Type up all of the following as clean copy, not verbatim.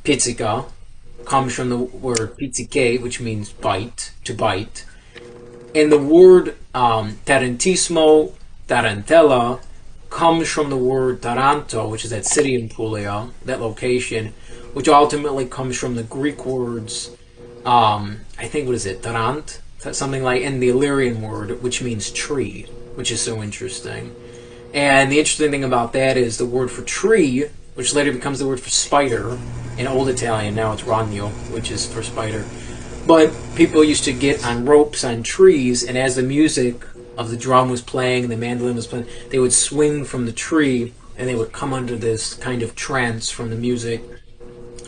Pizzica comes from the word pizzicate, which means bite, to bite. And the word Tarantismo, Tarantella, comes from the word Taranto, which is that city in Puglia, that location, which ultimately comes from the Greek words, I think, what is it, Tarant? Something like, in the Illyrian word, which means tree, which is so interesting. And the interesting thing about that is the word for tree, which later becomes the word for spider, in Old Italian, now it's ragno, which is for spider. But people used to get on ropes on trees, and as the music of the drum was playing and the mandolin was playing, they would swing from the tree, and they would come under this kind of trance from the music.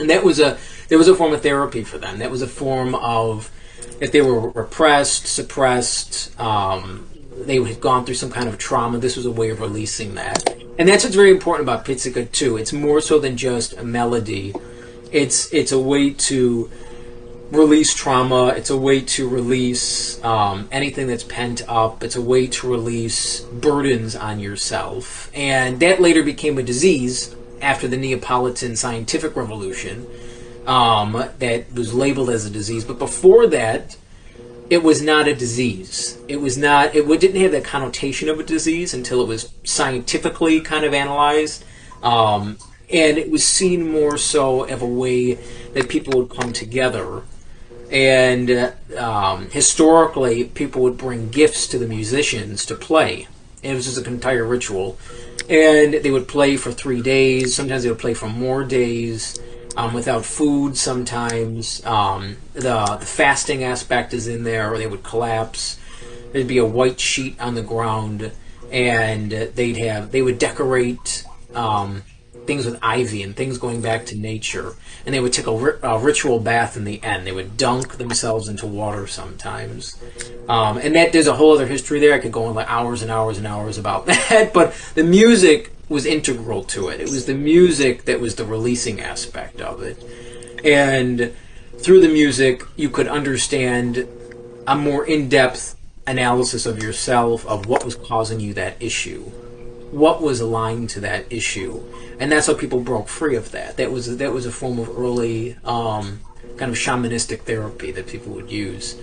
And that was a form of therapy for them. That was a form of, if they were repressed, suppressed, they had gone through some kind of trauma, this was a way of releasing that. And that's what's very important about Pizzica too. It's more so than just a melody. It's a way to release trauma. It's a way to release anything that's pent up. It's a way to release burdens on yourself. And that later became a disease after the Neapolitan scientific revolution, that was labeled as a disease. But before that, it was not a disease. It didn't have that connotation of a disease until it was scientifically kind of analyzed. And it was seen more so of a way that people would come together. And historically, people would bring gifts to the musicians to play. And it was just an entire ritual. And they would play for 3 days. Sometimes they would play for more days. Without food sometimes. The fasting aspect is in there, or they would collapse. There'd be a white sheet on the ground, and they would decorate things with ivy and things going back to nature. And they would take a ritual bath in the end. They would dunk themselves into water sometimes. And that there's a whole other history there. I could go on like hours and hours and hours about that. But the music was integral to it. It was the music that was the releasing aspect of it. And through the music, you could understand a more in-depth analysis of yourself, of what was causing you that issue, what was aligned to that issue. And that's how people broke free of that. That was a form of early kind of shamanistic therapy that people would use.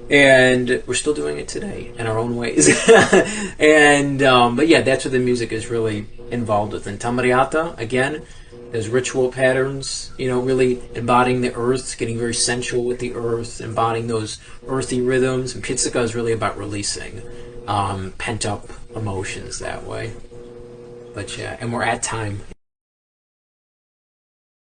And we're still doing it today in our own ways. And but yeah, that's what the music is really involved with. And Tamariata, again, there's ritual patterns, really embodying the earth, getting very sensual with the earth, embodying those earthy rhythms. And Pizzica is really about releasing pent up emotions that way. But yeah, and we're at time.